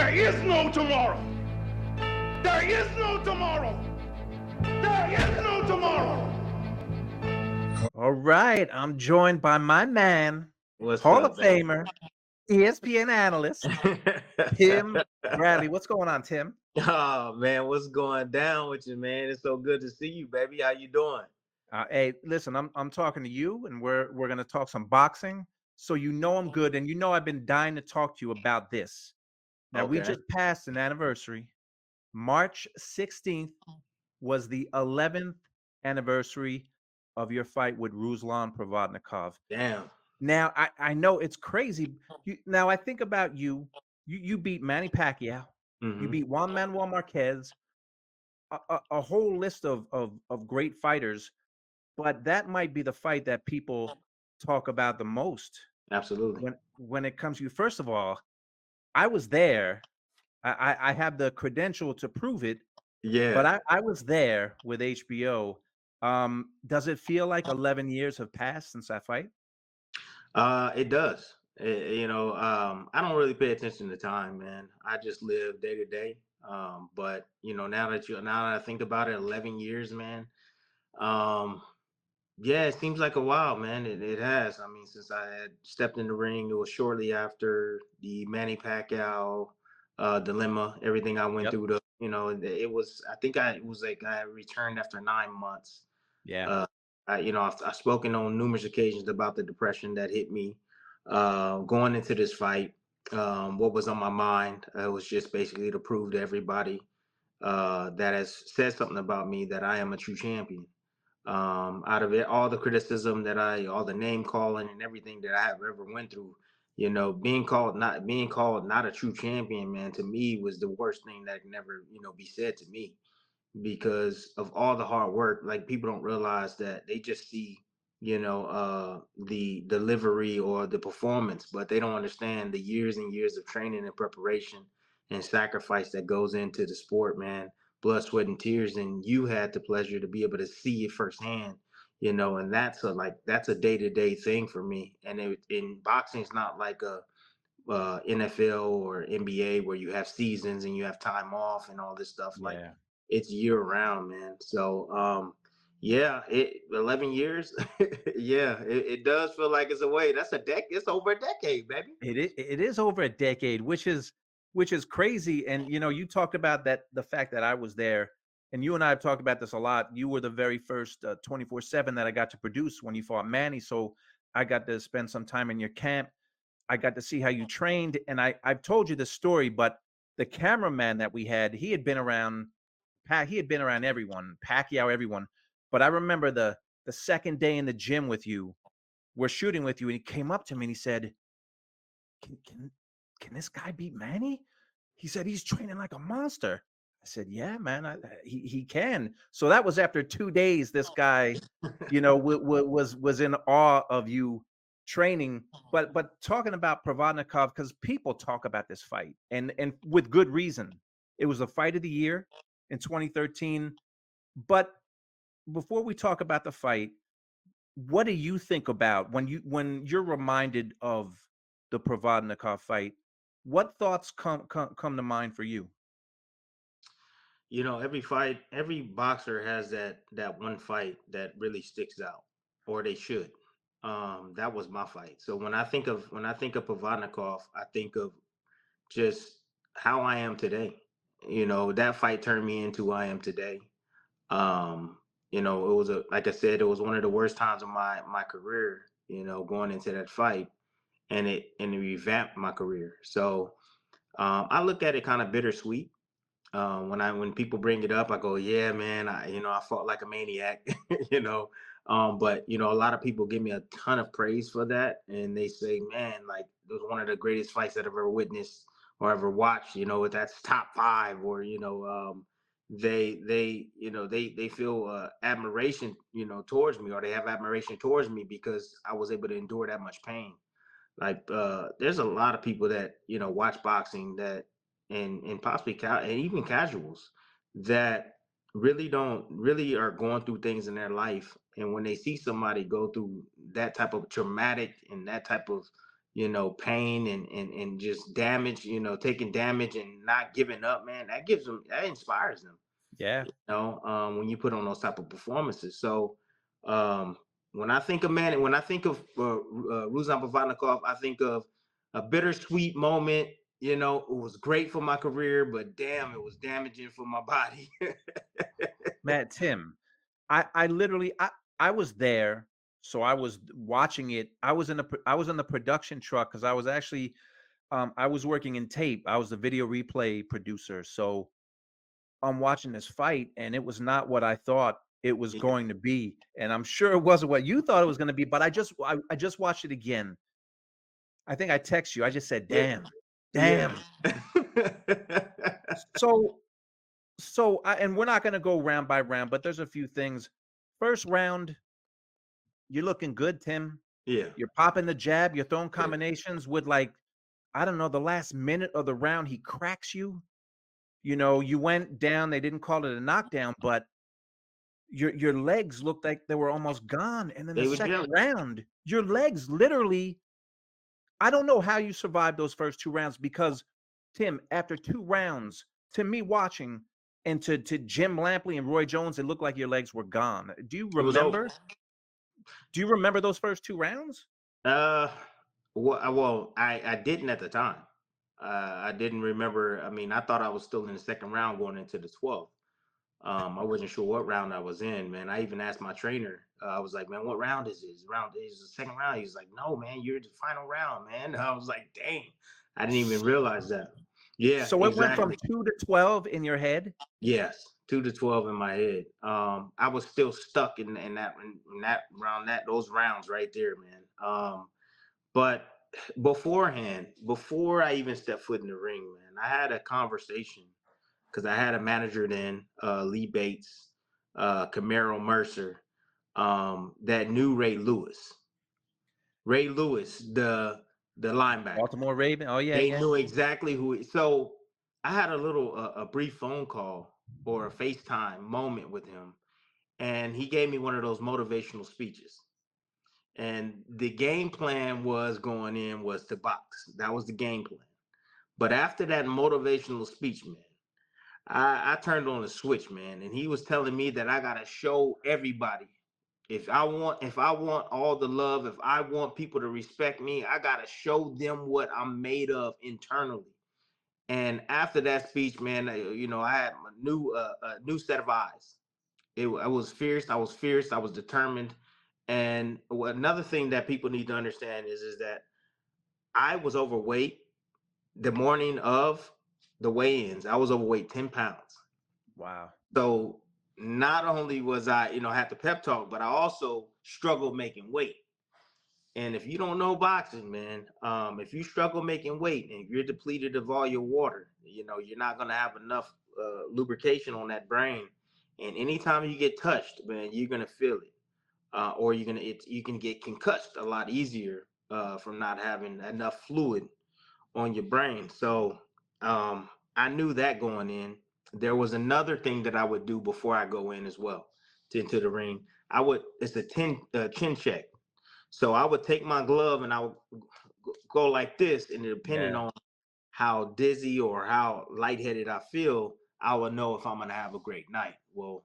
There is no tomorrow. There is no tomorrow. There is no tomorrow. All right, I'm joined by my man, What's Hall up, of man? Famer, ESPN analyst, Tim Bradley. What's going on, Tim? Oh man, what's going down with you, man? It's so good to see you, baby. How you doing? Hey, listen, I'm talking to you, and we're gonna talk some boxing. So you know I'm good, and you know I've been dying to talk to you about this. Now we Okay. just passed an anniversary. March 16th was the 11th anniversary of your fight with Ruslan Provodnikov. Damn. Now I know it's crazy. Now I think about you. You beat Manny Pacquiao. You Mm-hmm. beat Juan Manuel Marquez. A whole list of great fighters. But that might be the fight that people talk about the most Absolutely. when it comes to you. First of all, I was there. I have the credential to prove it. But Yeah. I was there with HBO. Does it feel like 11 years have passed since that fight? It does. I don't really pay attention to time, man. I just live day to day. But now that I think about it, 11 years, man. Um, yeah, it seems like a while, man. It has. I mean, since I had stepped in the ring, it was shortly after the Manny Pacquiao dilemma, everything I went Yep. through. It was. I think it was like I returned after 9 months. Yeah. Uh, I've spoken on numerous occasions about the depression that hit me going into this fight. What was on my mind was just basically to prove to everybody that has said something about me that I am a true champion. Out of it, all the criticism all the name calling and everything that I have ever went through, being called not a true champion, man, to me was the worst thing that could never, be said to me because of all the hard work. Like people don't realize that they just see, the delivery or the performance, but they don't understand the years and years of training and preparation and sacrifice that goes into the sport, man. Blood, sweat, and tears. And you had the pleasure to be able to see it firsthand, and that's a day-to-day thing for me. And in boxing, it's not like a NFL or NBA where you have seasons and you have time off and all this stuff. Like Yeah. it's year round, man. So yeah, 11 years. Yeah, it does feel like it's away. That's a decade. It's over a decade, baby. It is over a decade, which is crazy. And you talked about that, the fact that I was there, and you and I have talked about this a lot. You were the very first 24/7 that I got to produce when you fought Manny, so I got to spend some time in your camp. I got to see how you trained, and I've told you this story, but the cameraman that we had, he had been around everyone, Pacquiao, everyone. But I remember the second day in the gym with you, we're shooting with you, and he came up to me and he said, "Can can can this guy beat Manny?" He said, "He's training like a monster." I said, "Yeah, man, he can." So that was after 2 days. This guy, was in awe of you training. But talking about Provodnikov, because people talk about this fight, and with good reason. It was the fight of the year in 2013. But before we talk about the fight, what do you think about when you're reminded of the Provodnikov fight? What thoughts come to mind for you? Every boxer has that one fight that really sticks out, or they should. That was my fight. So when I think of Provodnikov, I think of just how I am today. That fight turned me into who I am today. Um, it was like I said, it was one of the worst times of my career, going into that fight, and it revamped my career. So I look at it kind of bittersweet. When people bring it up, I go, yeah, man, I fought like a maniac, you know. But a lot of people give me a ton of praise for that, and they say, man, like it was one of the greatest fights that I've ever witnessed or ever watched. That's top five, or they feel admiration, towards me, or they have admiration towards me because I was able to endure that much pain. Like there's a lot of people that watch boxing that and possibly and even casuals that really are going through things in their life, and when they see somebody go through that type of traumatic and that type of pain and just damage, taking damage and not giving up, man. That inspires them, Yeah. when you put on those type of performances. So um, when I think of Ruslan Provodnikov, I think of a bittersweet moment. It was great for my career, but damn, it was damaging for my body. Matt, Tim, I literally I was there, so I was watching it. I was in the production truck because I was actually I was working in tape. I was the video replay producer. So I'm watching this fight, and it was not what I thought it was Yeah, going to be. And I'm sure it wasn't what you thought it was going to be, but I just watched it again. I think I text you. I just said, yeah, damn, yeah. damn. So and we're not gonna go round by round, but there's a few things. First round, you're looking good, Tim. Yeah, You're popping the jab, you're throwing yeah. combinations with, like, I don't know, the last minute of the round, he cracks you. You went down, they didn't call it a knockdown, but your legs looked like they were almost gone. And then the They were second jealous. round, your legs literally, I don't know how you survived those first two rounds because, Tim, after two rounds, to me watching and to Jim Lampley and Roy Jones, it looked like your legs were gone. It was over. Do you remember those first two rounds? Uh, well, I didn't at the time. I didn't remember. I mean, I thought I was still in the second round going into the 12th. I wasn't sure what round I was in, man. I even asked my trainer. I was like, man, what round is this? Round is the second round. He's like, no, man, you're the final round, man. I was like, dang, I didn't even realize that. Yeah, So it went from exactly. 2 to 12 in your head? Yes, 2 to 12 in my head. I was still stuck in that round, those rounds right there, man. But beforehand, before I even stepped foot in the ring, man, I had a conversation because I had a manager then, Lee Bates, Camaro Mercer, that knew Ray Lewis. Ray Lewis, the linebacker. Baltimore Raven? Oh, yeah, They yeah. knew exactly who. So I had a brief phone call or a FaceTime moment with him, and he gave me one of those motivational speeches. And the game plan was to box. That was the game plan. But after that motivational speech, man, I turned on the switch, man, and he was telling me that I gotta show everybody. If I want all the love, if I want people to respect me, I gotta show them what I'm made of internally. And after that speech, man, I had a new set of eyes. I was fierce. I was fierce. I was determined. And another thing that people need to understand is that I was overweight the morning of the weigh-ins. I was overweight 10 pounds. Wow. So not only was I, had the pep talk, but I also struggled making weight. And if you don't know boxing, man, if you struggle making weight and you're depleted of all your water, you're not gonna have enough lubrication on that brain. And anytime you get touched, man, you're gonna feel it, or you can get concussed a lot easier from not having enough fluid on your brain. So I knew that going in. There was another thing that I would do before I go in as well into the ring. It's a chin check. So I would take my glove and I would go like this, and depending Yeah. on how dizzy or how lightheaded I feel, I will know if I'm gonna have a great night. Well,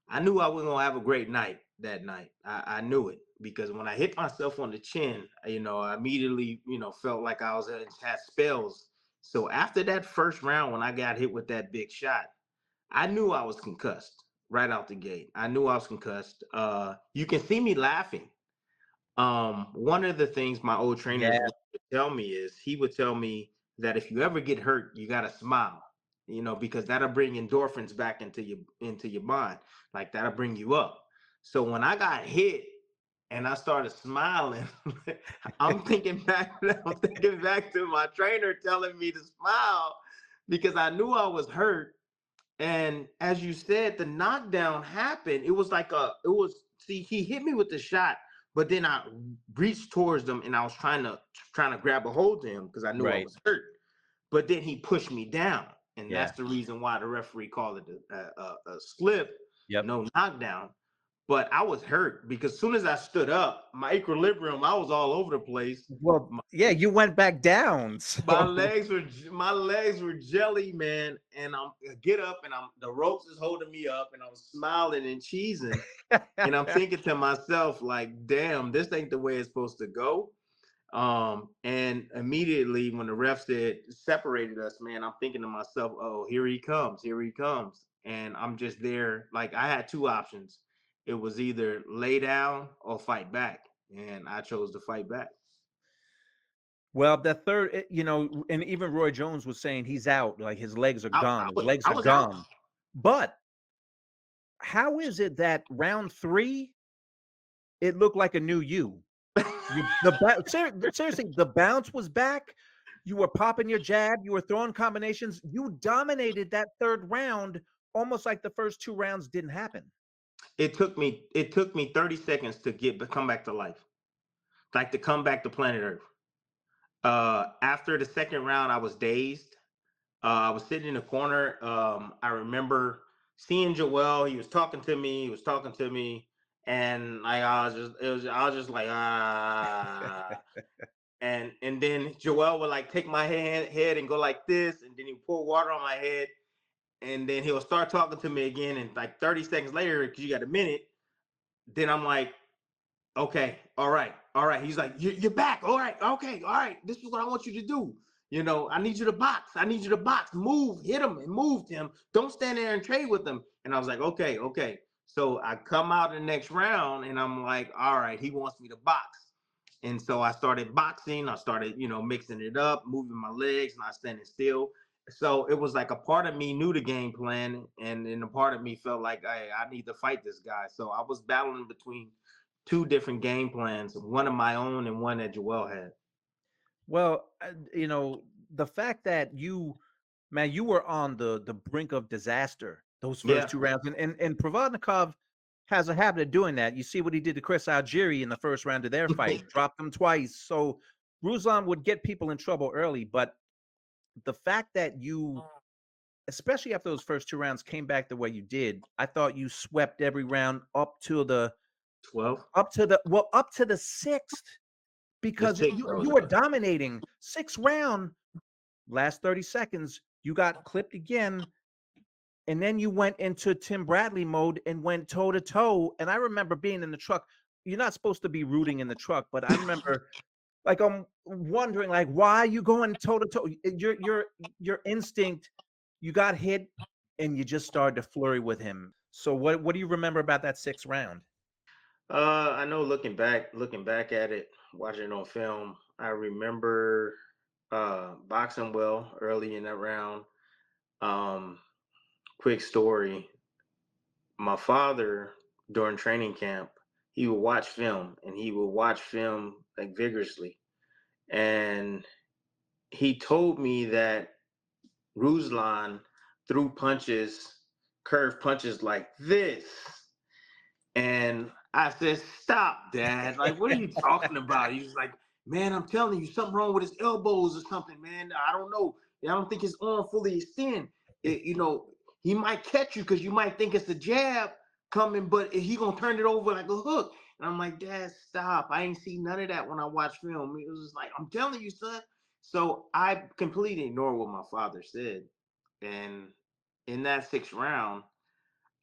I knew I was gonna have a great night that night. I knew it because when I hit myself on the chin, I immediately, felt like I was had spells. So after that first round, when I got hit with that big shot, I knew I was concussed right out the gate. I knew I was concussed. You can see me laughing. One of the things my old trainers Yeah. would tell me is he would tell me that if you ever get hurt, you gotta smile, because that'll bring endorphins back into your mind, like that'll bring you up. So when I got hit and I started smiling, I'm thinking back to my trainer telling me to smile because I knew I was hurt. And as you said, the knockdown happened. See, he hit me with the shot, but then I reached towards him and I was trying to grab a hold of him because I knew I Right. was hurt. But then he pushed me down, and Yeah. that's the reason why the referee called it a slip, Yep. no knockdown. but I was hurt because as soon as I stood up, my equilibrium, I was all over the place. Well, yeah, you went back down. My So legs were jelly, man. And I get up and the ropes is holding me up and I'm smiling and cheesing. And I'm thinking to myself, like, damn, this ain't the way it's supposed to go. And immediately when the ref said separated us, man, I'm thinking to myself, oh, here he comes, here he comes. And I'm just there. Like I had two options. It was either lay down or fight back. And I chose to fight back. well, that third, and even Roy Jones was saying he's out, like his legs are gone, his legs I are was out. gone. But how is it that round 3, it looked like a new you? Seriously, the bounce was back. You were popping your jab. You were throwing combinations. You dominated that third round, almost like the first 2 rounds didn't happen. It took me 30 seconds to come back to life, like to come back to planet Earth. After the second round, I was dazed. I was sitting in the corner. I remember seeing Joel. He was talking to me. He was talking to me, and like I was just like and then Joel would like take my head and go like this, and then he would pour water on my head, and then he'll start talking to me again, and like 30 seconds later, because you got a minute, then I'm like, okay, all right, all right. He's like, you're back. All right, okay, all right. This is what I want you to do. I need you to box. I need you to box. Move, hit him and move him. Don't stand there and trade with him. And I was like, okay, okay. So I come out the next round and I'm like, all right, he wants me to box. And so I started boxing. I started, mixing it up, moving my legs, not standing still. So it was like a part of me knew the game plan, and then a part of me felt like, hey, I need to fight this guy. So I was battling between two different game plans, one of my own and one that Joel had. Well, the fact that you were on the brink of disaster those first Yeah. 2 rounds, and Provodnikov has a habit of doing that. You see what he did to Chris Algieri in the first round of their fight, dropped him twice. So Ruslan would get people in trouble early, but the fact that you, especially after those first 2 rounds, came back the way you did, I thought you swept every round up to the 12. up to the 6th, because you were dominating. 6th round, last 30 seconds, you got clipped again. And then you went into Tim Bradley mode and went toe to toe. And I remember being in the truck. You're not supposed to be rooting in the truck, but I remember like I'm wondering, like, why are you going toe to toe? Your instinct, you got hit and you just started to flurry with him. So what do you remember about that 6th round? I know looking back at it, watching it on film, I remember boxing well early in that round. Quick story. My father during training camp, he would watch film and he would watch film like vigorously. And he told me that Ruslan threw punches, curved punches like this. And I said, stop, Dad. Like, what are you talking about? He was like, man, I'm telling you, something wrong with his elbows or something, man. I don't know. I don't think his arm fully extend. He might catch you because you might think it's a jab coming, but he gonna turn it over like a hook. And I'm like, Dad, stop. I ain't see none of that when I watched film. It was just like, I'm telling you, son. So I completely ignored what my father said. And in that 6th round,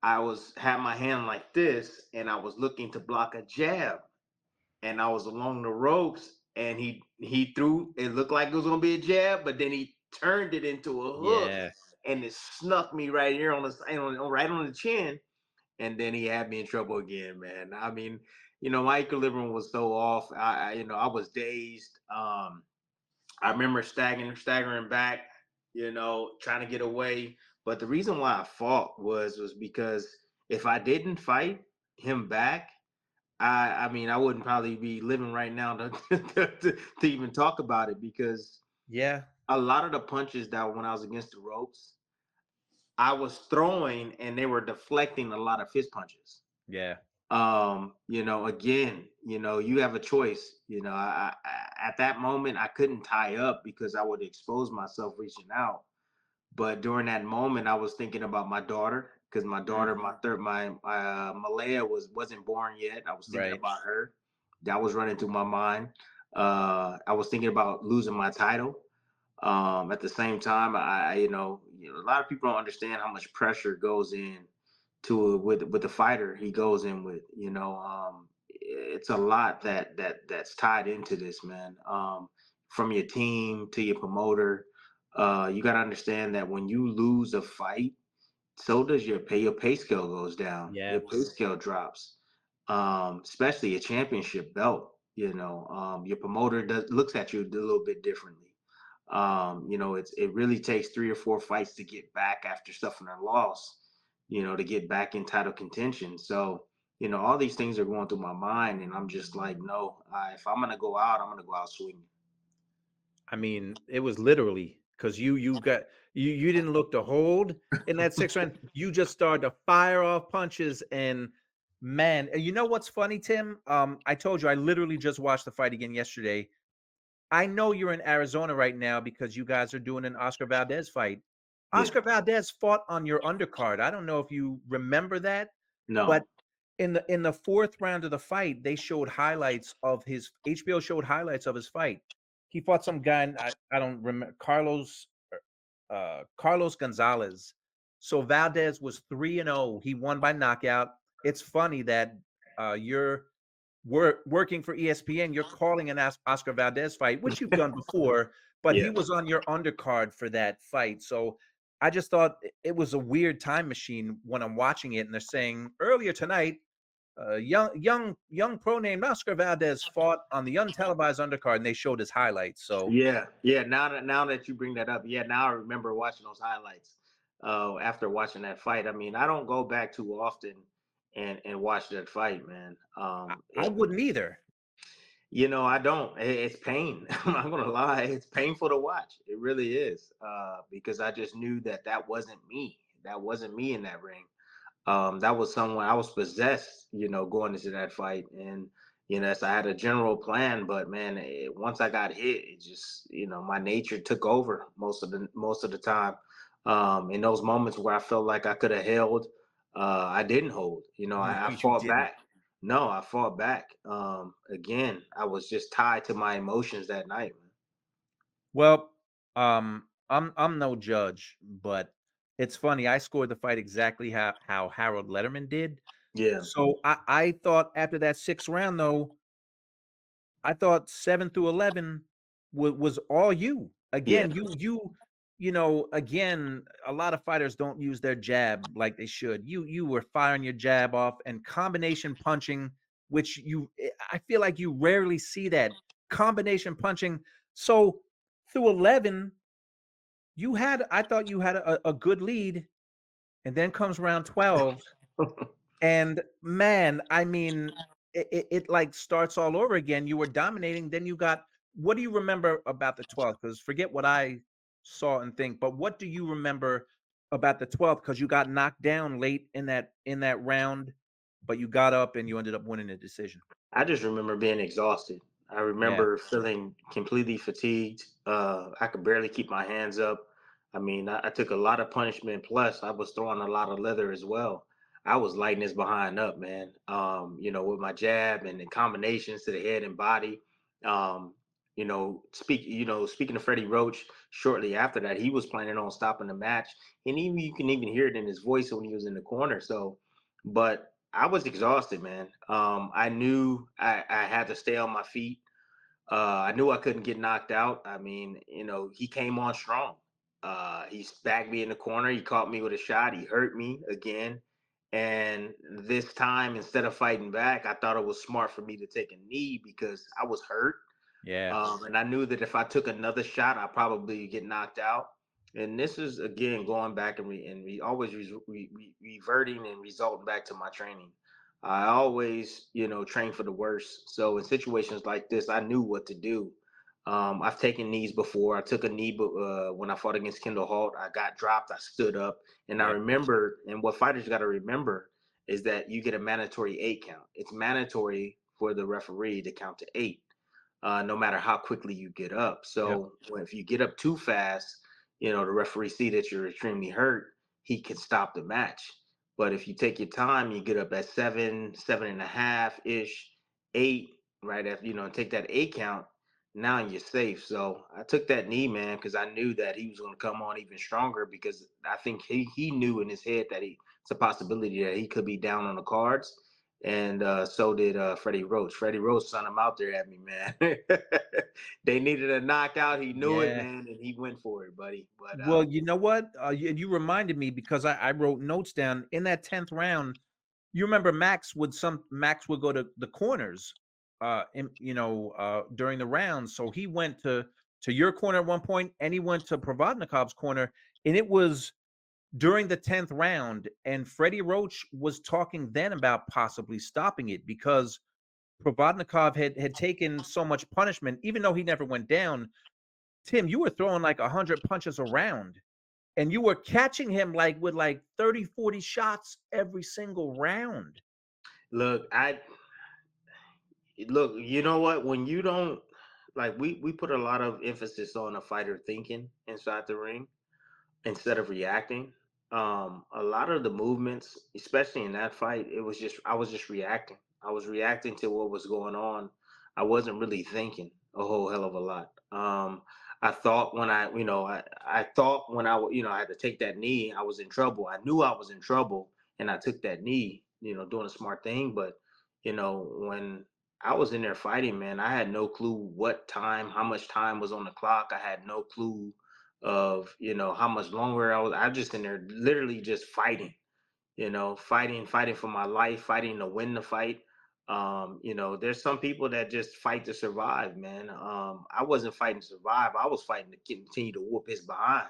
I had my hand like this and I was looking to block a jab, and I was along the ropes and he threw, it looked like it was gonna be a jab, but then he turned it into a hook Yeah. and it snuck me right here right on the chin, and then he had me in trouble again, man. I mean, my equilibrium was so off. I was dazed. I remember staggering back, trying to get away. But the reason why I fought was because if I didn't fight him back, I mean, I wouldn't probably be living right now to even talk about it, because Yeah. a lot of the punches that when I was against the ropes, I was throwing and they were deflecting a lot of his punches. Yeah. Again, you have a choice. At that moment I couldn't tie up because I would expose myself reaching out. But during that moment, I was thinking about my daughter because my daughter, Malaya wasn't born yet. I was thinking Right. about her. That was running through my mind. I was thinking about losing my title. At the same time, a lot of people don't understand how much pressure goes in to with the fighter he goes in with. It's a lot that's tied into this, man. From your team to your promoter, you got to understand that when you lose a fight, so does your pay. Your pay scale goes down. Yeah. Your pay scale drops. Especially a championship belt. Your promoter looks at you a little bit differently. It really takes 3 or 4 fights to get back after suffering a loss, to get back in title contention. So, all these things are going through my mind, and I'm just like, no, if I'm gonna go out, I'm gonna go out swinging. I mean, it was literally because you didn't look to hold in that 6th round. You just started to fire off punches, and man, you know what's funny, Tim? I told you I literally just watched the fight again yesterday. I know you're in Arizona right now because you guys are doing an Oscar Valdez fight. Yeah, Oscar Valdez fought on your undercard. I don't know if you remember that, but no, in the 4th round of the fight, they showed highlights of his HBO showed highlights of his fight. He fought some guy, and I don't remember, Carlos Gonzalez. So Valdez was 3-0. He won by knockout. It's funny that you're working for ESPN. You're calling an Oscar Valdez fight, which you've done before, but he yeah. was on your undercard for that fight. So I just thought it was a weird time machine when I'm watching it, and they're saying earlier tonight, young pro named Oscar Valdez fought on the untelevised undercard, and they showed his highlights. So Yeah, yeah. Now that you bring that up, yeah, now I remember watching those highlights. After watching that fight, I mean, I don't go back too often and watch that fight, man. I wouldn't either. I don't. It's pain. I'm not gonna lie. It's painful to watch. It really is. Because I just knew that wasn't me. That wasn't me in that ring. That was someone I was possessed, going into that fight. And, so I had a general plan, but man, once I got hit, it just, my nature took over most of the time. In those moments where I felt like I could have held, I didn't hold. No, I you fought didn't. back. No, I fought back. Again, I was just tied to my emotions that night, man. Well, I'm no judge, but it's funny. I scored the fight exactly how Harold Letterman did. Yeah, So I thought after that 6th round, though, I thought 7 through 11 was all you. yeah. Again, again, a lot of fighters don't use their jab like they should. You were firing your jab off and combination punching, which I feel like you rarely see that combination punching. So through 11, I thought you had a good lead, and then comes round 12. And man, I mean, it like starts all over again. You were dominating. Then you got, what do you remember about the 12th? Because forget what I saw and think, but what do you remember about the 12th? Because you got knocked down late in that round, but you got up and you ended up winning the decision. I just remember being exhausted. I Yeah. remember feeling completely fatigued. I could barely keep my hands up. I mean, I took a lot of punishment. Plus, I was throwing a lot of leather as well. I was lighting his behind up, man. With my jab and the combinations to the head and body. Speaking of Freddie Roach, shortly after that, he was planning on stopping the match, and even you can even hear it in his voice when he was in the corner. So, but I was exhausted, man. I knew I had to stay on my feet. I knew I couldn't get knocked out. I mean, he came on strong. He bagged me in the corner. He caught me with a shot. He hurt me again. And this time, instead of fighting back, I thought it was smart for me to take a knee because I was hurt. Yeah. And I knew that if I took another shot, I'd probably get knocked out. And this is again going back and always reverting and resulting back to my training. I always, train for the worst. So in situations like this, I knew what to do. I've taken knees before. I took a knee, but when I fought against Kendall Holt, I got dropped. I stood up, and I Yeah. remember. And what fighters got to remember is that you get a mandatory 8 count. It's mandatory for the referee to count to 8, no matter how quickly you get up. Yep. So if you get up too fast, the referee see that you're extremely hurt, he can stop the match. But if you take your time, you get up at 7, 7.5 ish, 8, right after, take that 8 count. Now you're safe. So I took that knee, man, because I knew that he was going to come on even stronger, because I think he knew in his head that it's a possibility that he could be down on the cards. And so did Freddie Roach. Freddie Roach sent him out there at me, man. They needed a knockout. He knew it, Yeah. man, and he went for it, buddy. But Well, you know what? You reminded me, because I wrote notes down in that 10th round. You remember Max would go to the corners, during the round. So he went to your corner at one point, and he went to Provodnikov's corner, and it was during the 10th round. And Freddie Roach was talking then about possibly stopping it, because Provodnikov had taken so much punishment, even though he never went down. Tim, you were throwing like 100 punches around, and you were catching him like with like 30, 40 shots every single round. look, you know what? When you don't, like, we put a lot of emphasis on a fighter thinking inside the ring instead of reacting. A lot of the movements, especially in that fight, I was just reacting. I was reacting to what was going on. I wasn't really thinking a whole hell of a lot. I thought when I thought when I had to take that knee, I was in trouble. I knew I was in trouble, and I took that knee, doing a smart thing. But when I was in there fighting, man, I had no clue how much time was on the clock. I had no clue of how much longer I'm just in there literally just fighting, fighting for my life, fighting to win the fight. There's some people that just fight to survive, man. I wasn't fighting to survive. I was fighting to continue to whoop his behind.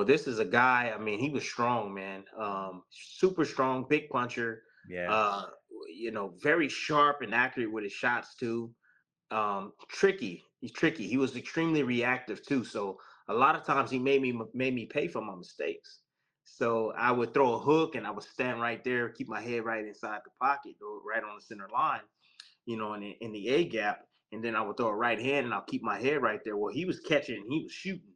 This is a guy, I mean, he was strong, man. Super strong, big puncher. Yeah. uh Very sharp and accurate with his shots too. Tricky. He's tricky. He was extremely reactive too. So a lot of times he made me pay for my mistakes. So I would throw a hook and I would stand right there, keep my head right inside the pocket, or right on the center line, in the A gap, and then I would throw a right hand and I'll keep my head right there. Well, he was catching and he was shooting,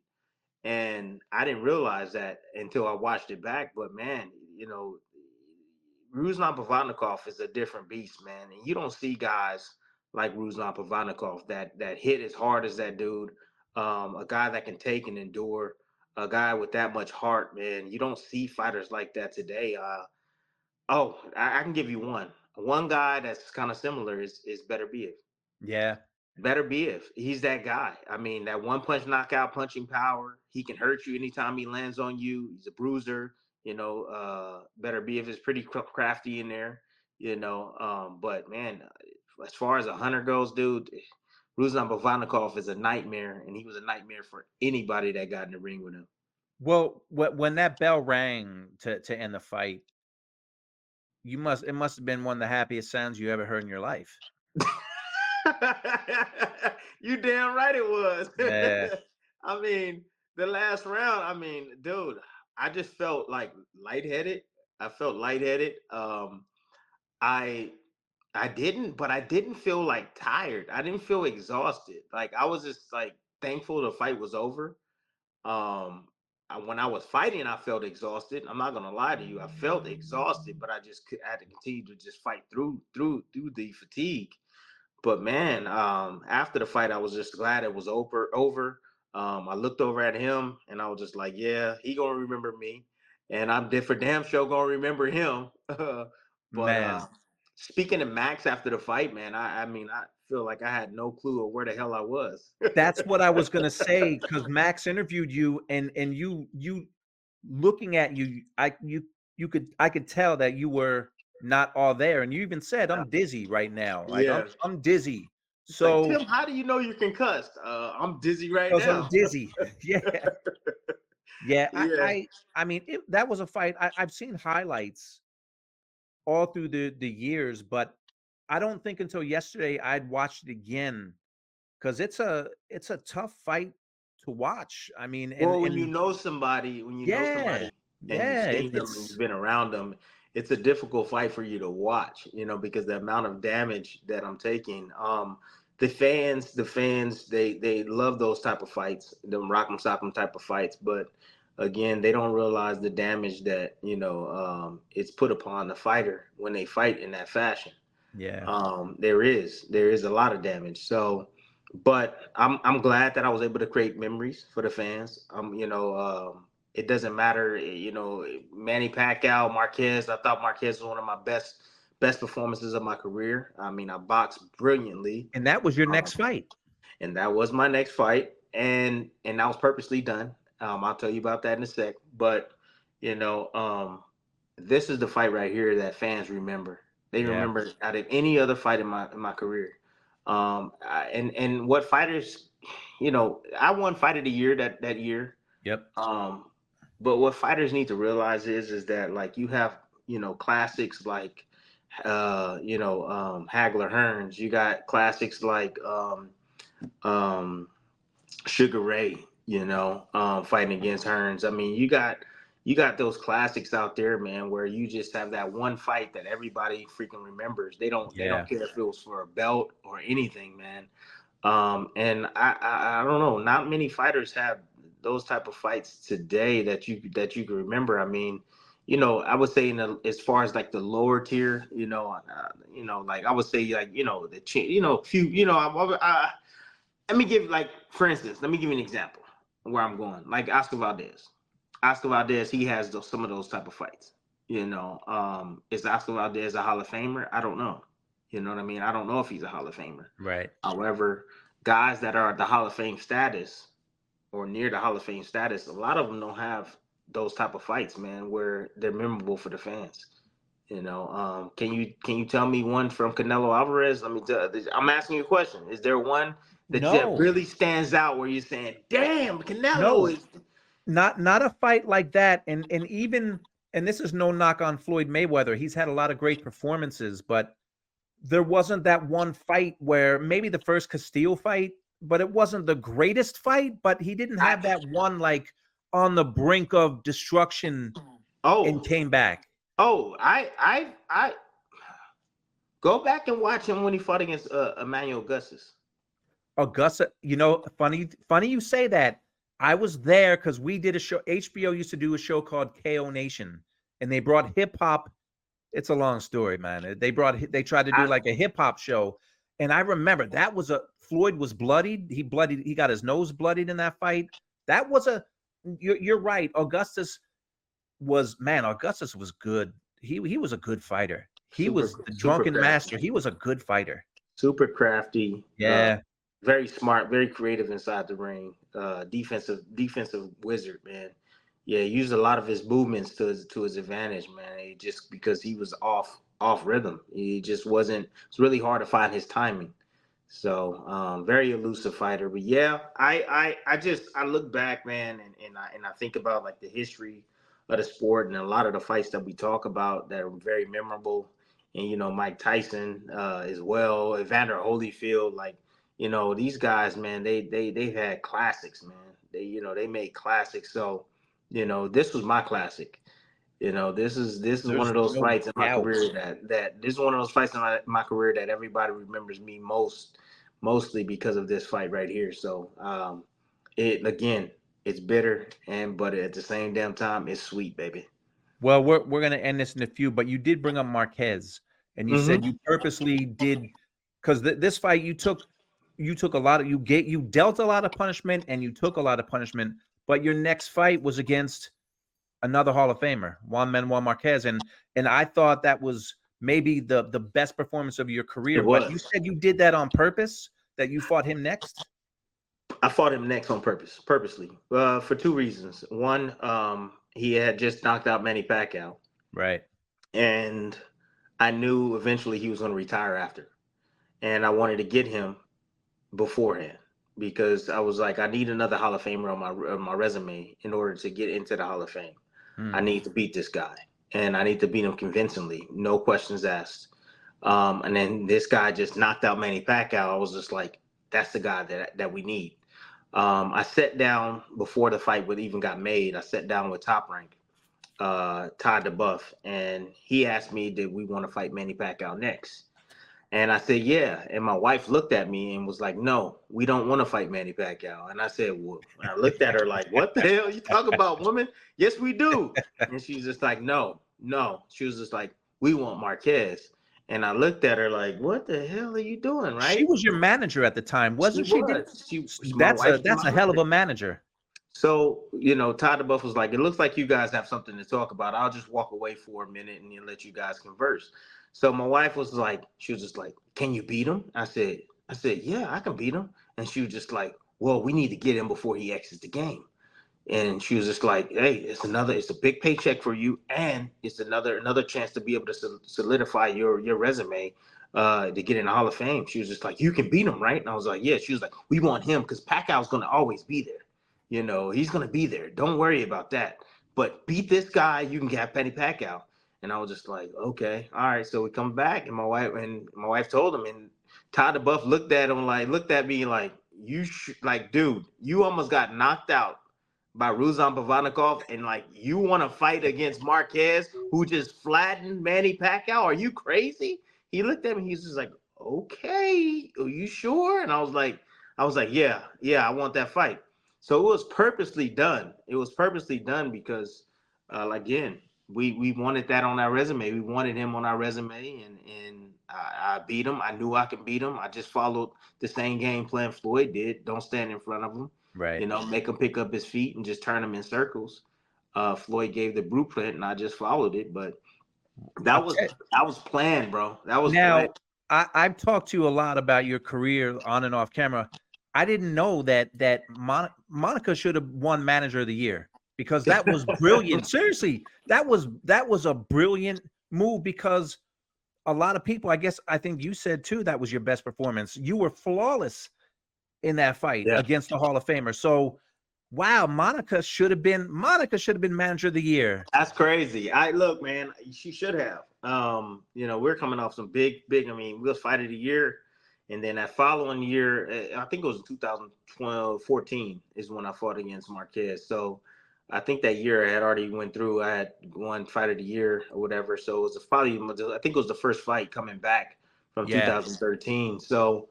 and I didn't realize that until I watched it back. But man, Ruslan Provodnikov is a different beast, man. And you don't see guys like Ruslan Provodnikov that hit as hard as that dude. A guy that can take and endure, a guy with that much heart, man. You don't see fighters like that today. I can give you one. One guy that's kind of similar is Better Biev. Yeah. Better Biev. He's that guy. I mean, that one punch knockout punching power. He can hurt you anytime he lands on you. He's a bruiser. Better Biev is pretty crafty in there. But man, as far as a hunter goes, dude, Ruslan Provodnikov is a nightmare, and he was a nightmare for anybody that got in the ring with him. Well, when that bell rang to end the fight, it must have been one of the happiest sounds you ever heard in your life. You damn right it was. Yeah. I mean, the last round, I mean, dude, I just felt like lightheaded. I felt lightheaded. I I didn't feel like tired. I didn't feel exhausted. Like, I was just like thankful the fight was over. When I was fighting, I felt exhausted. I'm not gonna lie to you. I felt exhausted, but I had to continue to just fight through the fatigue. But man, after the fight, I was just glad it was over. I looked over at him and I was just like, yeah, he gonna remember me, and I'm for damn sure gonna remember him. But Man, speaking of Max after the fight, man, I mean, I feel like I had no clue of where the hell I was. that's what I was gonna say, because Max interviewed you, and you looking at you, I could tell that you were not all there, and you even said, "I'm dizzy right now. Like, Yeah. I'm dizzy." It's like, So, Tim, how do you know you're concussed? I'm dizzy right because I'm now. dizzy. Yeah. Yeah. Yeah. I mean, that was a fight. I've seen highlights all through the years, but I don't think until yesterday I'd watched it again, because it's a tough fight to watch. I mean, Well, and when you know yeah, somebody and you've yeah, seen them and you've been around them, it's a difficult fight for you to watch, because the amount of damage that I'm taking. The fans, they love those type of fights, them rock'em sock'em type of fights. But again, they don't realize the damage that it's put upon the fighter when they fight in that fashion. Yeah. There is a lot of damage. So, but I'm glad that I was able to create memories for the fans. It doesn't matter, Manny Pacquiao, Marquez. I thought Marquez was one of my best performances of my career. I mean, I boxed brilliantly. And that was your Um, next fight. and that was my next fight, and that was purposely done. I'll tell you about that in a sec. But you know, this is the fight right here that fans remember. They Yeah. remember out of any other fight in my career. And what fighters, I won Fight of the Year that year. Yep. But what fighters need to realize is that, like, you have classics like Hagler Hearns. You got classics like um, Sugar Ray, fighting against Hearns. I mean, you got those classics out there, man, where you just have that one fight that everybody freaking remembers. They don't Yeah. care if it was for a belt or anything, man. And I don't know, not many fighters have those type of fights today that you can remember. I mean, I would say as far as like the lower tier, like I would say, like, few, let me give, like, for instance, let me give you an example where I'm going. Like Oscar Valdez. Oscar Valdez, he has some of those type of fights. Is Oscar Valdez a Hall of Famer? I don't know. You know what I mean? I don't know if he's a Hall of Famer. Right. However, guys that are at the Hall of Fame status or near the Hall of Fame status, a lot of them don't have those type of fights, man, where they're memorable for the fans. Can you tell me one from Canelo Alvarez? I'm asking you a question. Is there one that No. really stands out where you're saying, "Damn, Canelo No. is"? Not a fight like that. And even, and this is no knock on Floyd Mayweather. He's had a lot of great performances, but there wasn't that one fight where, maybe the first Castillo fight, but it wasn't the greatest fight, but he didn't I have that one, like, on the brink of destruction and oh came back. oh I go back and watch him when he fought against Emmanuel Augustus. Augusta, funny you say that. I was there because we did a show. HBO used to do a show called KO Nation, and they brought hip hop. It's a long story, man. They tried to do I like a hip hop show, and I remember that was Floyd was bloodied. He got his nose bloodied in that fight. That was you're right. Augustus was good. He was a good fighter. He super was the super drunken crafty, master. He was a good fighter. super crafty. Yeah. Very smart, very creative inside the ring. Defensive wizard, man. Yeah, he used a lot of his movements to his advantage, man. Just because he was off rhythm, he just wasn't. It's really hard to find his timing. So, very elusive fighter. But yeah, I look back, man, and I think about, like, the history of the sport and a lot of the fights that we talk about that are very memorable. And Mike Tyson, as well, Evander Holyfield, like, these guys, man, they've had classics, man. They made classics. So, this was my classic. This is one There's of those no fights in my doubt. career that this is one of those fights in my career that everybody remembers me mostly because of this fight right here. So, it's bitter, but at the same damn time, it's sweet, baby. Well, we're gonna end this in a few, but you did bring up Marquez, and you said Mm-hmm. you purposely did, because this fight you took a lot of, you dealt a lot of punishment and you took a lot of punishment, but your next fight was against another Hall of Famer, Juan Manuel Marquez, and I thought that was maybe the best performance of your career. It But you was. said you did that on purpose, that you fought him next. I fought him next on purposely, for two reasons. One, he had just knocked out Manny Pacquiao, Right. and I knew eventually he was going to retire after, and I wanted to get him beforehand because I was like, I need another Hall of Famer on my resume in order to get into the Hall of Fame. I Hmm. need to beat this guy, and I need to beat him convincingly, no questions asked. And then this guy just knocked out Manny Pacquiao. I was just like, that's the guy that we need. I sat down before the fight even got made. I sat down with Top Rank, Todd DeBuff, and he asked me, did we want to fight Manny Pacquiao next? And I said, yeah. And my wife looked at me and was like, no, we don't want to fight Manny Pacquiao. And I said, well, I looked at her like, what the hell you talking about, woman? Yes, we do. And she's just like, no. She was just like, we want Marquez. And I looked at her like, what the hell are you doing, She right? was your manager at the time, wasn't she? My wife. That's a hell of a manager. So, Todd DeBuff was like, it looks like you guys have something to talk about. I'll just walk away for a minute and then let you guys converse. So my wife was like, she was just like, can you beat him? I said, yeah, I can beat him. And she was just like, well, we need to get him before he exits the game. And she was just like, hey, it's a big paycheck for you. And it's another chance to be able to solidify your resume to get in the Hall of Fame. She was just like, you can beat him, right? And I was like, yeah. She was like, we want him because Pacquiao's going to always be there. He's going to be there. Don't worry about that. But beat this guy, you can get Penny Pacquiao. And I was just like, okay, all right. So we come back, and my wife told him, and Todd DeBuff looked at me like, dude, you almost got knocked out by Ruslan Provodnikov, and like you want to fight against Marquez, who just flattened Manny Pacquiao? Are you crazy? He looked at me. He's just like, okay, are you sure? And I was like, yeah, I want that fight. So it was purposely done. It was purposely done because, again, we wanted that on our resume. We wanted him on our resume, and I beat him. I knew I could beat him. I just followed the same game plan Floyd did. Don't stand in front of him. Right. Make him pick up his feet and just turn him in circles. Floyd gave the blueprint, and I just followed it. But that was planned, bro. That was now. Planned. I've talked to you a lot about your career on and off camera. I didn't know that Monica should have won Manager of the Year because that was brilliant. Seriously, that was a brilliant move because a lot of people, I think you said too, that was your best performance. You were flawless in that fight against the Hall of Famer. So, wow, Monica should have been Manager of the Year. That's crazy. Look, man, she should have. We're coming off some big. I mean, we'll fight of the year. And then that following year, I think it was 2014 is when I fought against Marquez. So I think that year I had already went through. I had won fight of the year or whatever. So it was I think it was the first fight coming back from 2013. So,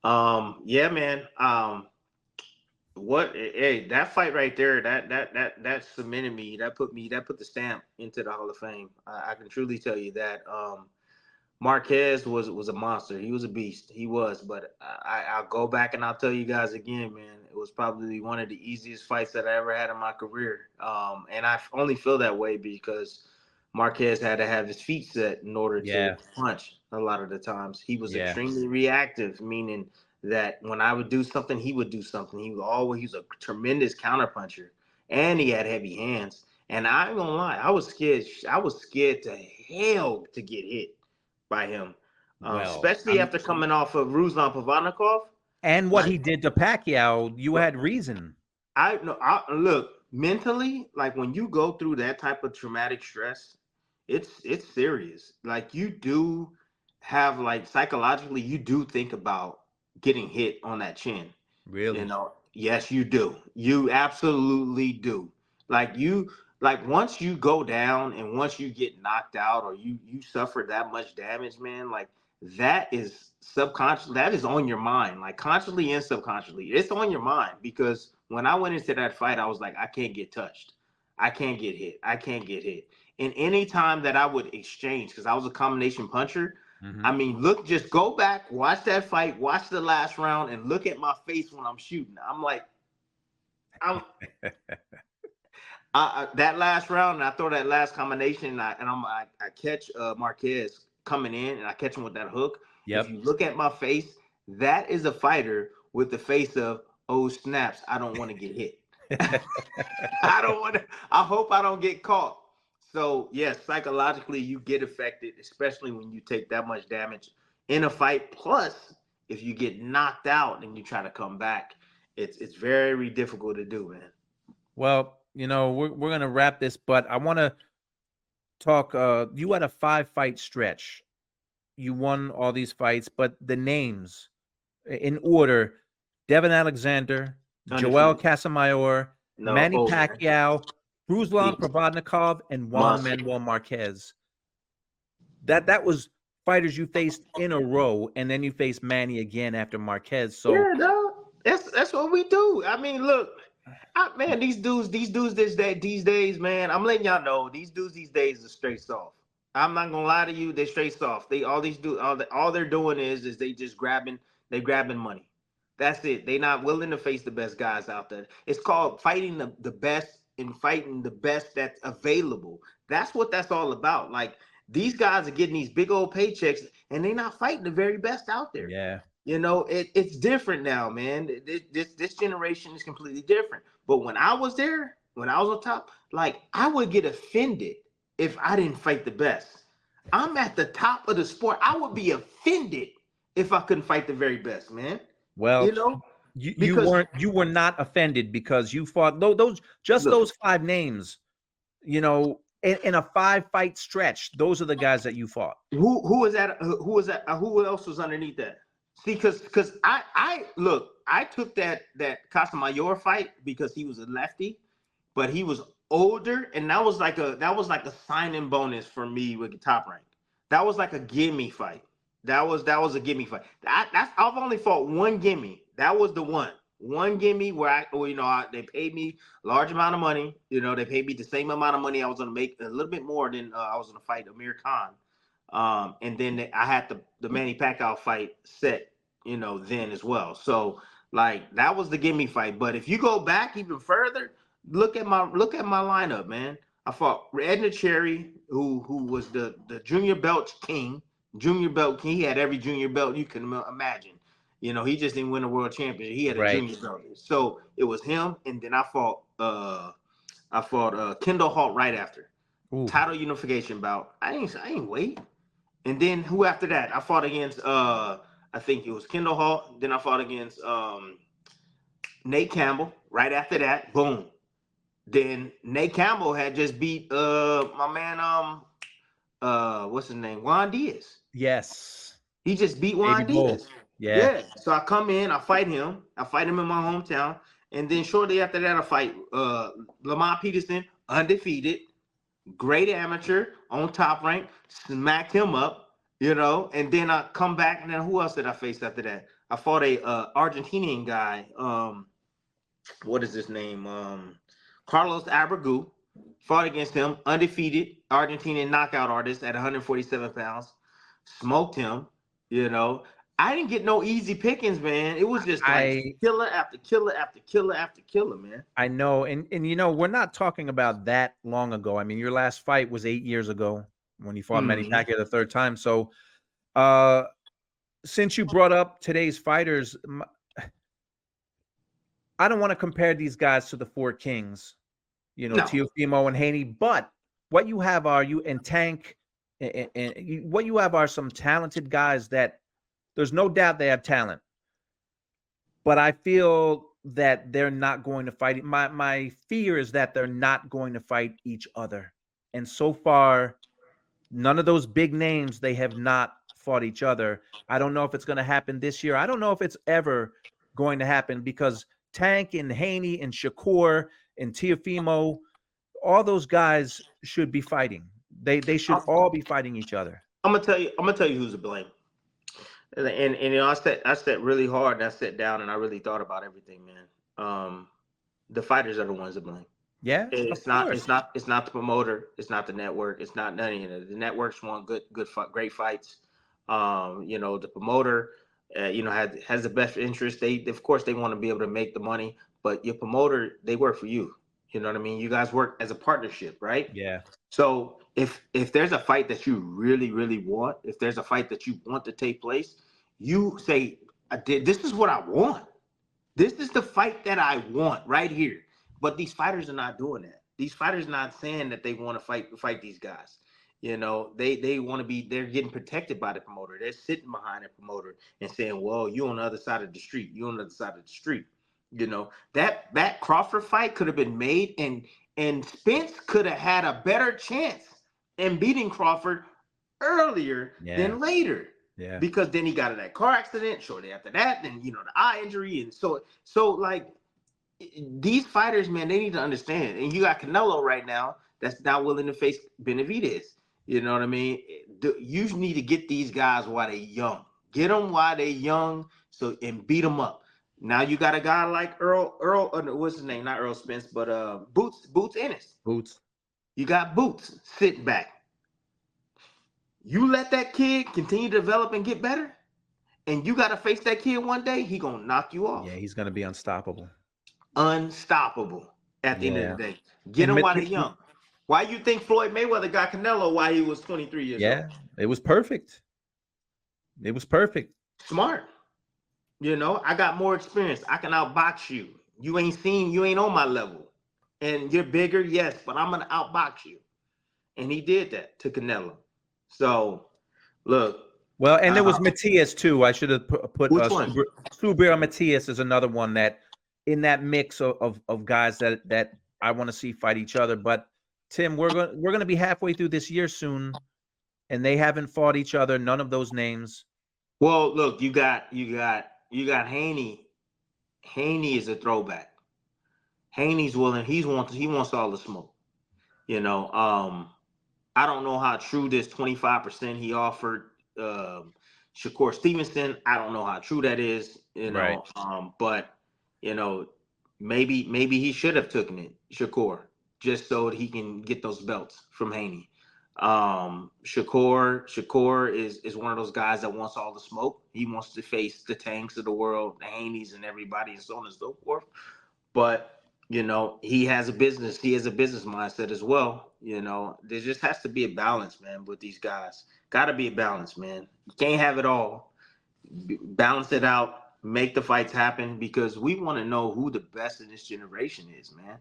yeah, man. That fight right there, that cemented me. That put the stamp into the Hall of Fame. I can truly tell you that. Marquez was a monster. He was a beast. He was. But I'll go back and I'll tell you guys again, man, it was probably one of the easiest fights that I ever had in my career. And I only feel that way because Marquez had to have his feet set in order to punch a lot of the times. He was extremely reactive, meaning that when I would do something, he would do something. He was a tremendous counterpuncher, and he had heavy hands. And I ain't gonna lie, I was scared to hell to get hit by him, especially after coming off of Ruslan Provodnikov. And what he did to Pacquiao, you had reason. Look, mentally, like when you go through that type of traumatic stress, it's serious. Like you do have, like, psychologically, you do think about getting hit on that chin. Really? Yes, you do. You absolutely do. Like once you go down and once you get knocked out or you suffer that much damage, man, like that is subconscious. That is on your mind, like consciously and subconsciously. It's on your mind because when I went into that fight, I was like, I can't get touched. I can't get hit. I can't get hit. And any time that I would exchange, because I was a combination puncher, I mean, just go back, watch that fight, watch the last round, and look at my face when I'm shooting. I'm like, that last round, and I throw that last combination, and I catch Marquez coming in, and I catch him with that hook. If you look at my face, that is a fighter with the face of, oh snaps, I don't want to get hit. I hope I don't get caught. So yes, psychologically you get affected, especially when you take that much damage in a fight. Plus, if you get knocked out and you try to come back, it's very difficult to do, man. Well, we're gonna wrap this, but I want to talk. You had a 5-fight stretch. You won all these fights, but the names in order: Devin Alexander, Joel Casamayor, Manny Pacquiao, Ruslan Provodnikov, and Juan Manuel Marquez. That was fighters you faced in a row, and then you face Manny again after Marquez. So Yeah, dog. That's what we do. I mean, look, man, these dudes these days, man. I'm letting y'all know these dudes these days are straight soft. I'm not gonna lie to you, they're straight soft. All they're doing is they grabbing money. That's it. They not willing to face the best guys out there. It's called fighting the best and fighting the best that's available. That's what that's all about. Like these guys are getting these big old paychecks and they're not fighting the very best out there. yeah, You know, it's different now, man. This generation is completely different. But when I was there, when I was on top, like I would get offended if I didn't fight the best. I'm at the top of the sport. I would be offended if I couldn't fight the very best, man. well, You know, you because were not offended because you fought those 5 names, you know, in a 5-fight stretch. Those are the guys that you fought. who was that? Who was that? Who else was underneath that? See, because I took that Casamayor fight because he was a lefty, but he was older, and that was like a signing bonus for me with the Top Rank. That was like a gimme fight. That was a gimme fight. I've only fought one gimme. That was the one gimme where they paid me a large amount of money. You know, they paid me the same amount of money I was going to make, a little bit more than I was going to fight Amir Khan. And then I had the Manny Pacquiao fight set, you know, then as well. So like that was the gimme fight. But if you go back even further, look at my lineup, man. I fought Edna Cherry, who was the junior belt king. He had every junior belt you can imagine. You know, he just didn't win a world championship. He had a Right. junior belt. So it was him, and then I fought Kendall Hart right after. Ooh. Title unification bout. I ain't wait. And then who after that? I fought against I think it was Kendall Hart. Then I fought against Nate Campbell. Right after that, boom. Then Nate Campbell had just beat my man what's his name? Juan Diaz. Yes. He just beat Juan Baby Bull. Diaz. Yeah. So I come in, I fight him. I fight him in my hometown. And then shortly after that, I fight Lamont Peterson, undefeated, great amateur, on Top Rank, smacked him up, you know. And then I come back, and then who else did I face after that? I fought a Argentinian guy. What is his name? Carlos Abregu. Fought against him, undefeated, Argentinian knockout artist at 147 pounds. Smoked him, you know. I didn't get no easy pickings, man. It was just like killer after killer after killer after killer, man. I know. And you know, we're not talking about that long ago. I mean, your last fight was 8 years ago when you fought Manny Pacquiao the third time. So since you brought up today's fighters, I don't want to compare these guys to the 4 Kings, you know, Teofimo and Haney, but what you have are Tank, and what you have are some talented guys that there's no doubt they have talent, but I feel that they're not going to fight. My fear is that they're not going to fight each other. And so far, none of those big names, they have not fought each other. I don't know if it's going to happen this year. I don't know if it's ever going to happen because Tank and Haney and Shakur and Teofimo, all those guys should be fighting. They should all be fighting each other. I'm gonna tell you who's to blame. And you know, I sat really hard, and I sat down and I really thought about everything, man. The fighters are the ones to blame. Yeah, it's not the promoter, it's not the network, it's not none of it. The networks want great fights. You know, the promoter, you know, has the best interest. Of course they want to be able to make the money, but your promoter, they work for you. You know what I mean? You guys work as a partnership, right? Yeah. So if there's a fight that you really, really want, if there's a fight that you want to take place, you say, this is what I want. This is the fight that I want right here. But these fighters are not doing that. These fighters are not saying that they want to fight these guys. You know, they want to be, they're getting protected by the promoter. They're sitting behind the promoter and saying, well, you on the other side of the street. You on the other side of the street. You know, that Crawford fight could have been made, and Spence could have had a better chance in beating Crawford earlier than later. Yeah. Because then he got in that car accident shortly after that, then, you know, the eye injury. And so like these fighters, man, they need to understand. And you got Canelo right now that's not willing to face Benavidez. You know what I mean? You need to get these guys while they're young. Get them while they're young, and beat them up. Now you got a guy like what's his name? Not Earl Spence, but Boots Ennis. Boots. You got Boots sitting back. You let that kid continue to develop and get better, and you got to face that kid one day. He gonna knock you off. Yeah, he's gonna be unstoppable. Unstoppable at the end of the day. Get And him while they're young. Why you think Floyd Mayweather got Canelo while he was 23 years old? Yeah, it was perfect. It was perfect. Smart. You know, I got more experience. I can outbox you. You ain't on my level. And you're bigger, yes, but I'm gonna outbox you. And he did that to Canelo. So, look. Well, and there was Matias too. I should have put Subriel Matias is another one that in that mix of guys that I want to see fight each other. But Tim, we're gonna be halfway through this year soon, and they haven't fought each other. None of those names. Well, look, you got Haney. Haney is a throwback. Haney's willing. He wants all the smoke. You know, I don't know how true this 25% he offered Shakur Stevenson. I don't know how true that is. You know, right. But you know, maybe he should have taken it, Shakur, just so that he can get those belts from Haney. Shakur is one of those guys that wants all the smoke. He wants to face the Tanks of the world, the Haneys and everybody, and so on and so forth. But you know, he has a business mindset as well. You know, there just has to be a balance, man, with these guys. Gotta be a balance, man. You can't have it all. Balance it out, make the fights happen, because we want to know who the best in this generation is, man.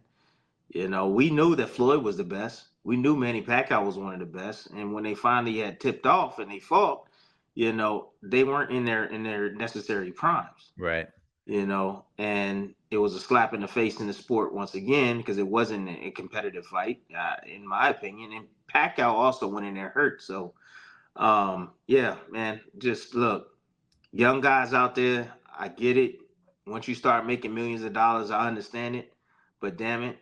You know, we knew that Floyd was the best. We knew Manny Pacquiao was one of the best. And when they finally had tipped off and they fought, you know, they weren't in their necessary primes. Right. You know, and it was a slap in the face in the sport once again, because it wasn't a competitive fight, in my opinion. And Pacquiao also went in there hurt. So, yeah, man, just look, young guys out there, I get it. Once you start making millions of dollars, I understand it. But damn it,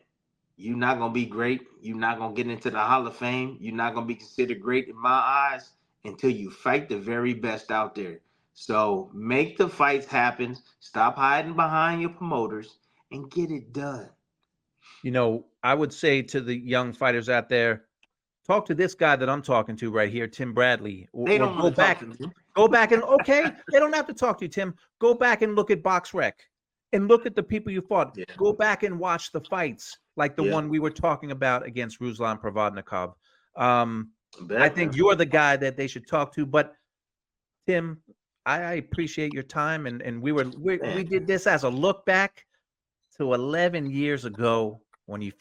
you're not going to be great. You're not going to get into the Hall of Fame. You're not going to be considered great in my eyes until you fight the very best out there. So make the fights happen. Stop hiding behind your promoters and get it done. You know, I would say to the young fighters out there, talk to this guy that I'm talking to right here, Tim Bradley. They don't go back. Go back and they don't have to talk to you, Tim. Go back and look at BoxRec and look at the people you fought. Yeah. Go back and watch the fights, like the one we were talking about against Ruslan Provodnikov. I think you're the guy that they should talk to. But Tim, I appreciate your time, and we did this as a look back to 11 years ago when you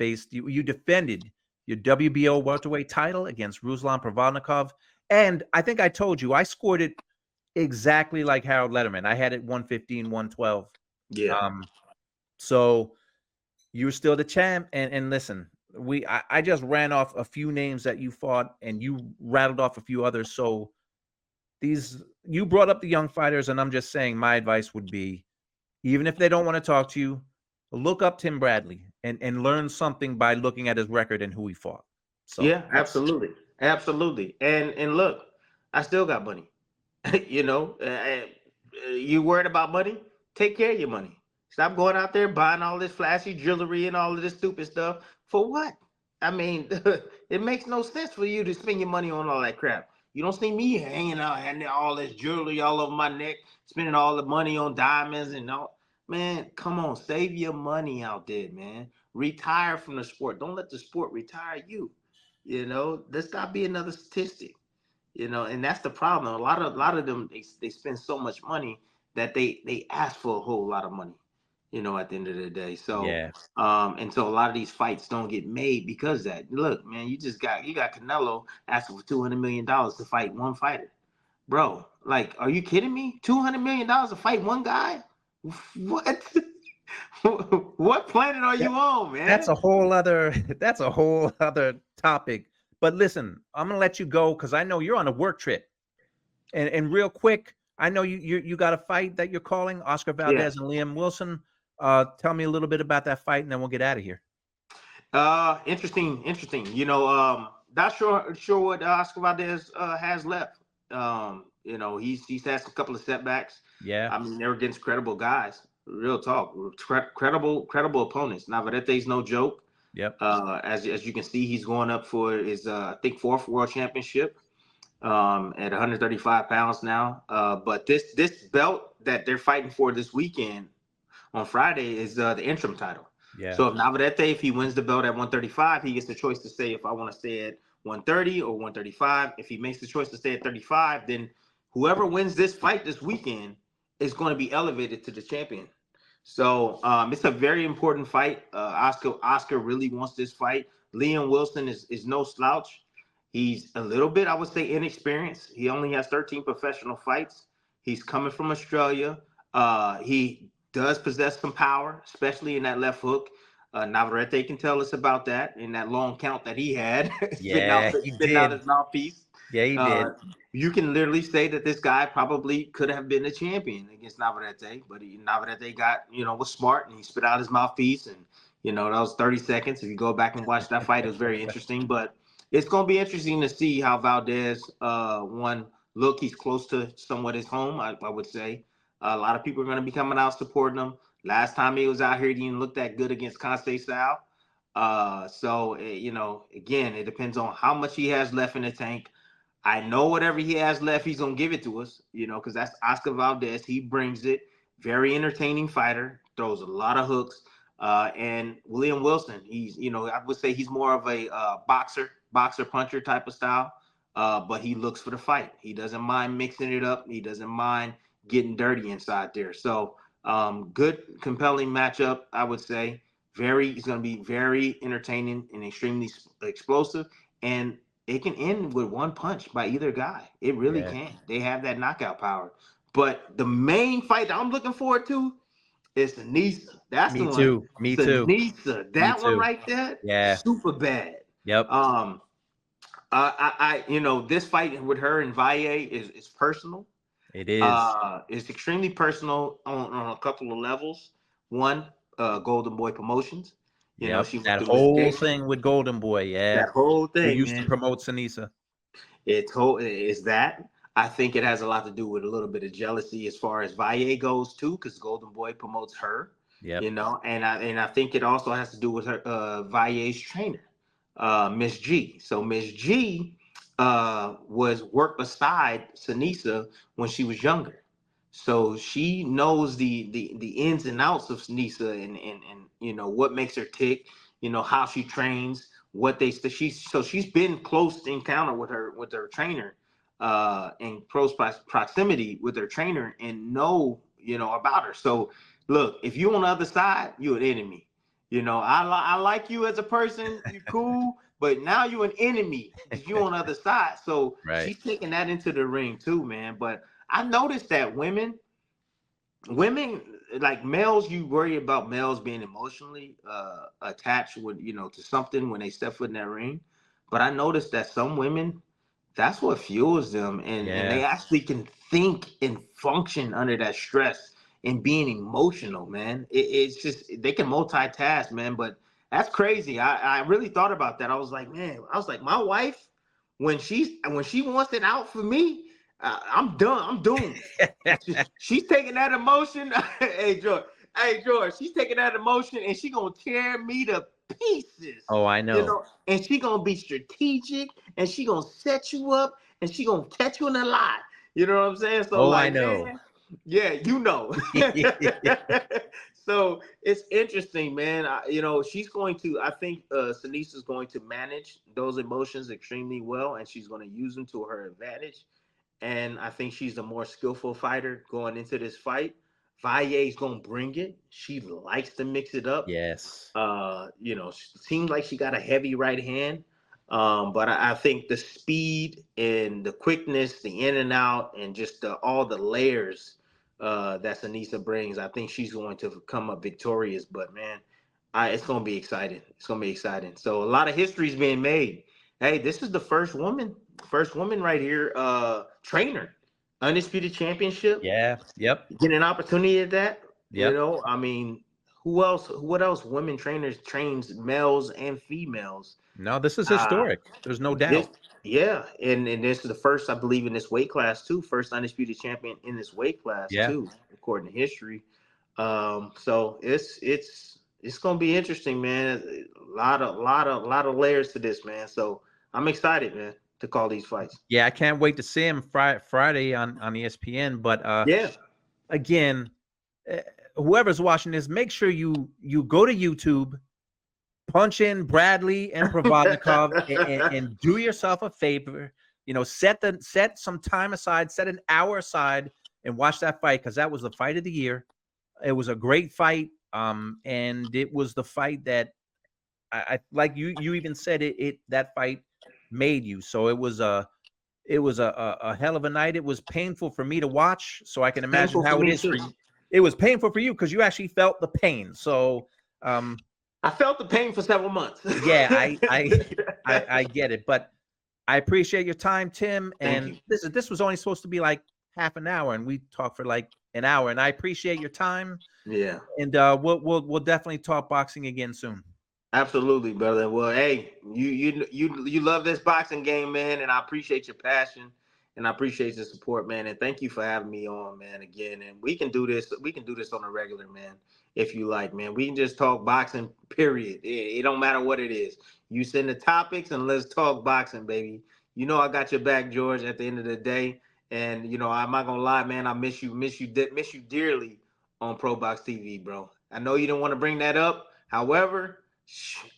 defended your WBO welterweight title against Ruslan Provodnikov. And I think I told you I scored it exactly like Harold Letterman. I had it 115, 112. Yeah. So you're still the champ. And listen, I just ran off a few names that you fought, and you rattled off a few others. So you brought up the young fighters, and I'm just saying my advice would be, even if they don't want to talk to you, look up Tim Bradley and learn something by looking at his record and who he fought. So yeah, absolutely. And look, I still got money. You know, you worried about money? Take care of your money. Stop going out there buying all this flashy jewelry and all of this stupid stuff. For what? I mean, it makes no sense for you to spend your money on all that crap. You don't see me hanging out, having all this jewelry all over my neck, spending all the money on diamonds and all. Man, come on, save your money out there, man. Retire from the sport. Don't let the sport retire you. You know, let's not be another statistic. You know, and that's the problem. A lot of them, they spend so much money that they ask for a whole lot of money, you know, at the end of the day. So, yeah. And so a lot of these fights don't get made because of that. Look, man, you got Canelo asking for $200 million to fight one fighter. Bro, like, are you kidding me? $200 million to fight one guy? What? What planet are you on, man? That's a whole other topic. But listen, I'm gonna let you go because I know you're on a work trip. And real quick, I know you got a fight that you're calling, Oscar Valdez and Liam Wilson. Tell me a little bit about that fight, and then we'll get out of here. Interesting. You know, not sure what Oscar Valdez has left. He's had a couple of setbacks. Yeah. I mean, they're against credible guys. Real talk, credible opponents. Navarrete's no joke. Yep. As you can see, he's going up for his I think 4th world championship at 135 pounds now. But this belt that they're fighting for this weekend on Friday is the interim title. Yeah. So if Navarrete, if he wins the belt at 135, he gets the choice to say if I want to stay at 130 or 135. If he makes the choice to stay at 35, then whoever wins this fight this weekend is going to be elevated to the champion. So it's a very important fight. Oscar really wants this fight. Liam Wilson is no slouch. He's a little bit, I would say, inexperienced. He only has 13 professional fights. He's coming from Australia. He does possess some power, especially in that left hook. Navarrete can tell us about that in that long count that he had. Spitting out his mouthpiece. Yeah, he did. You can literally say that this guy probably could have been a champion against Navarrete, but Navarrete was smart and he spit out his mouthpiece, and that was 30 seconds. If you go back and watch that fight, it was very interesting. But it's going to be interesting to see how Valdez look. He's close to somewhat his home, I would say. A lot of people are going to be coming out supporting him. Last time he was out here, he didn't look that good against Conceição. Again, it depends on how much he has left in the tank. I know whatever he has left, he's going to give it to us, because that's Oscar Valdez. He brings it. Very entertaining fighter, throws a lot of hooks. And William Wilson, he's, I would say he's more of a boxer puncher type of style, but he looks for the fight. He doesn't mind mixing it up. He doesn't mind getting dirty inside there. So good, compelling matchup, I would say. It's going to be very entertaining and extremely explosive. And it can end with one punch by either guy. It really can. They have that knockout power. But the main fight that I'm looking forward to is Sinisa. That's the one. Me too. Sinisa. That one right there. Yeah. Super bad. Yep. This fight with her and Valle is personal. It is. It's extremely personal on a couple of levels. One, Golden Boy Promotions. She went that through whole thing with Golden Boy, that whole thing. We used to promote Sinisa. Is that. I think it has a lot to do with a little bit of jealousy as far as Valle goes too, because Golden Boy promotes her. Yeah. And I think it also has to do with her Valle's trainer, Miss G. So Miss G was worked beside Sinisa when she was younger. So she knows the ins and outs of Sinisa and what makes her tick, how she trains, she's been close encounter with her trainer, in close proximity with her trainer and know about her. So look, if you're on the other side, you're an enemy. I like you as a person, you're cool, but now you're an enemy if you're on the other side. So she's taking that into the ring too, man. But I noticed that women like males, you worry about males being emotionally attached with to something when they step foot in that ring. But I noticed that some women, that's what fuels them, and they actually can think and function under that stress and being emotional, man. It's just they can multitask, man. But that's crazy. I really thought about that. I was like, my wife, when she wants it out for me, I'm done. I'm doomed. She's taking that emotion. Hey George, she's taking that emotion and she gonna tear me to pieces. Oh, I know. And she gonna be strategic and she gonna set you up and she gonna catch you in a lie. You know what I'm saying? So I know. Man, yeah, So it's interesting, man. She's going to. I think Sinisa's going to manage those emotions extremely well, and she's going to use them to her advantage. And I think she's the more skillful fighter going into this fight. Valle's gonna bring it. She likes to mix it up. Yes. Seems like she got a heavy right hand. But I think the speed and the quickness, the in and out, and just all the layers that Sinisa brings, I think she's going to come up victorious. But man, it's gonna be exciting. It's gonna be exciting. So a lot of history is being made. Hey, this is the first woman right here, trainer, undisputed championship. Yeah. Yep. Getting an opportunity at that. Yep. I mean, what else women trainers trains males and females No, this is Uh, historic. There's no this, doubt. yeah, and this is the first, I believe, in this weight class too. First undisputed champion in this weight class Yeah. too, according to history. So it's gonna be interesting, man. A lot of layers to this, man. So I'm excited, man, to call these fights. Yeah, I can't wait to see him Friday on ESPN. But Yeah, again, uh, whoever's watching this, make sure you go to YouTube, punch in Bradley and Provodnikov, and do yourself a favor. You know, set some time aside, set an hour aside, and watch that fight, because that was the fight of the year. It was a great fight, and it was the fight that I like. You even said it that fight made you. So it was a hell of a night. It was painful for me to watch, so I can imagine painful for how it me is too. for you. It was painful for you because you actually felt the pain. So I felt the pain for several months. yeah, I get it, but I appreciate your time, Tim. Thank And you. this was only supposed to be like half an hour, and we talked for like an hour. And I appreciate your time. Yeah, And we'll definitely talk boxing again soon. absolutely, brother. Well, hey, you love this boxing game, man, and I appreciate your passion and I appreciate your support, man. And thank you for having me on, man, again. And we can do this. We can do this on a regular, man, if you like, man. We can just talk boxing, period. It don't matter what it is. You send the topics and let's talk boxing, baby. You know I got your back, George, at the end of the day. And you know, I'm not gonna lie, man. I miss you dearly on Pro Box TV, bro. I know you didn't want to bring that up. However,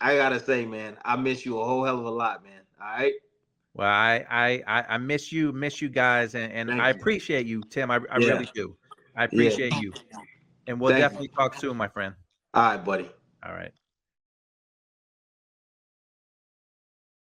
I gotta say, man, I miss you a whole hell of a lot, man. All right. Well, I miss you guys, and I Thank you. appreciate you, Tim. I Yeah. really do. I Yeah. appreciate you, and we'll Thank you. definitely talk soon, my friend. All right, buddy. All right.